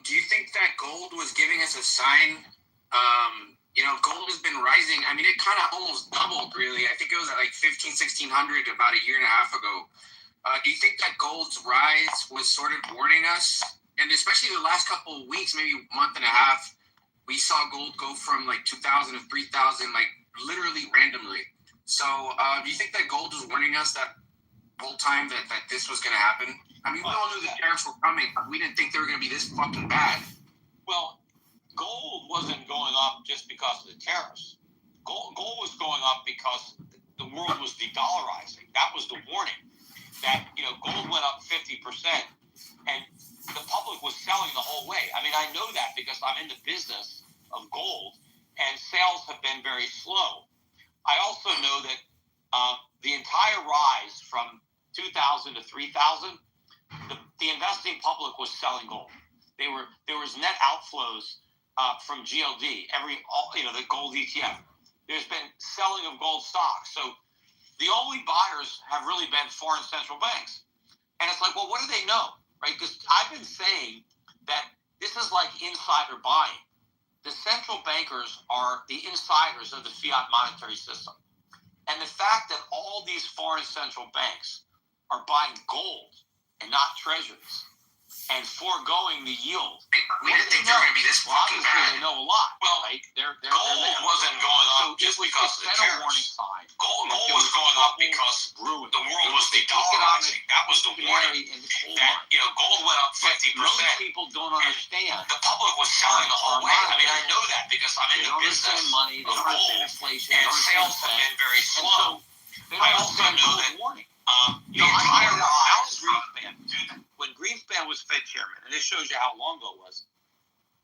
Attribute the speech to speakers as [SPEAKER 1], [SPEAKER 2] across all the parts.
[SPEAKER 1] Do you think that gold was giving us a sign? Gold has been rising. I mean, it kind of almost doubled, really. I think it was at like 1600 about a year and a half ago. Do you think that gold's rise was sort of warning us? And especially the last couple of weeks, maybe a month and a half, we saw gold go from like 2,000 to 3,000, like literally randomly. So do you think that gold was warning us that whole time that this was going to happen? I mean, we all knew the tariffs were coming, but we didn't think they were going to be this fucking bad.
[SPEAKER 2] Well, gold wasn't going up just because of the tariffs. Gold was going up because the world was de-dollarizing. That was the warning. That, gold went up 50%, and the public was selling the whole way. I mean, I know that because I'm in the business of gold, and sales have been very slow. I also know that the entire rise from 2,000 to 3,000, the investing public was selling gold. There was net outflows from GLD, the gold ETF. There's been selling of gold stocks. So the only buyers have really been foreign central banks. And it's like, well, what do they know, right? Because I've been saying that this is like insider buying. The central bankers are the insiders of the fiat monetary system. And the fact that all these foreign central banks are buying gold and not treasuries and foregoing the yield.
[SPEAKER 1] We didn't think they were going to be this fucking bad.
[SPEAKER 2] They know a lot.
[SPEAKER 3] Well,
[SPEAKER 2] right?
[SPEAKER 3] Gold wasn't going up just because of the tariffs. Gold was going up because the world was de-dollarizing. That was the warning. That, gold went up 50%.
[SPEAKER 2] Most people don't understand.
[SPEAKER 3] The public was selling the whole way. I mean, I know that because I'm in the business of gold, and sales have been very slow. I also know that the entire rise
[SPEAKER 2] when Greenspan was Fed chairman, and this shows you how long ago it was,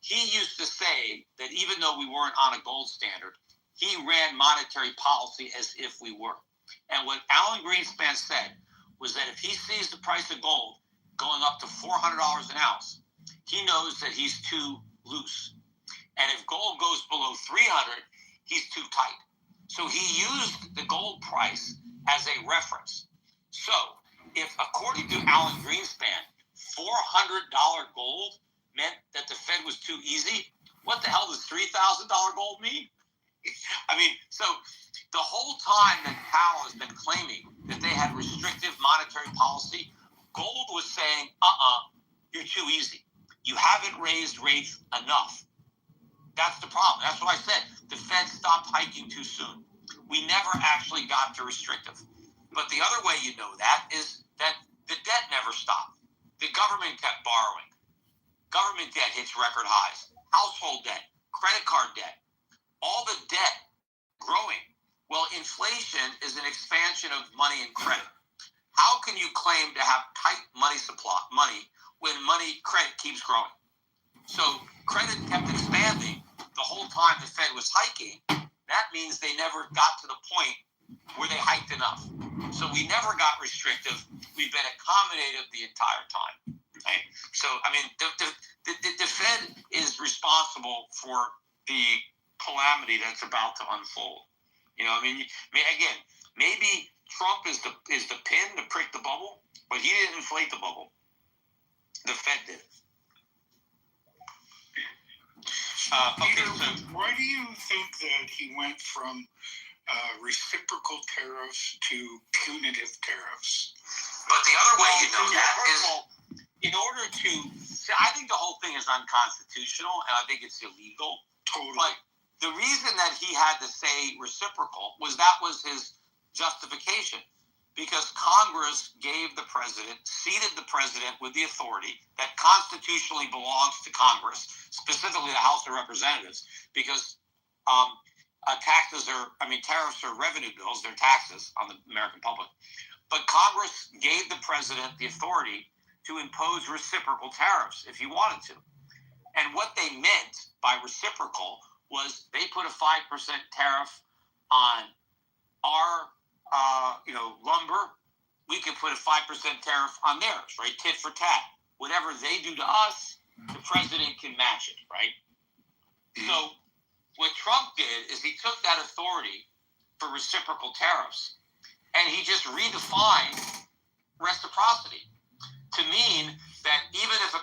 [SPEAKER 2] he used to say that even though we weren't on a gold standard, he ran monetary policy as if we were. And what Alan Greenspan said was that if he sees the price of gold going up to $400 an ounce, he knows that he's too loose. And if gold goes below 300, he's too tight. So he used the gold price as a reference. So if, according to Alan Greenspan, $400 gold meant that the Fed was too easy, what the hell does $3,000 gold mean? I mean, so the whole time that Powell has been claiming that they had restrictive monetary policy, gold was saying, you're too easy. You haven't raised rates enough. That's the problem. That's what I said. The Fed stopped hiking too soon. We never actually got to restrictive. But the other way you know that is that the debt never stopped. The government kept borrowing. Government debt hits record highs. Household debt, credit card debt, all the debt growing. Well, inflation is an expansion of money and credit. How can you claim to have tight money when credit keeps growing? So credit kept expanding the whole time the Fed was hiking. That means they never got to the point where they hiked enough. So we never got restrictive. We've been accommodative the entire time. Right? So, I mean, the Fed is responsible for the calamity that's about to unfold. Again, maybe Trump is the pin to prick the bubble, but he didn't inflate the bubble. The Fed did.
[SPEAKER 4] Peter, why do you think that he went from reciprocal tariffs to punitive tariffs?
[SPEAKER 3] But the other way you know that is,
[SPEAKER 2] in order to, I think the whole thing is unconstitutional, and I think it's illegal.
[SPEAKER 4] Totally.
[SPEAKER 2] But the reason that he had to say reciprocal was his justification, because Congress seated the president with the authority that constitutionally belongs to Congress, specifically the House of Representatives, because tariffs are revenue bills, they're taxes on the American public. But Congress gave the president the authority to impose reciprocal tariffs if he wanted to. And what they meant by reciprocal was they put a 5% tariff on our lumber. We could put a 5% tariff on theirs, right? Tit for tat. Whatever they do to us, the president can match it, right? So what Trump did is he took that authority for reciprocal tariffs and he just redefined reciprocity to mean that even if a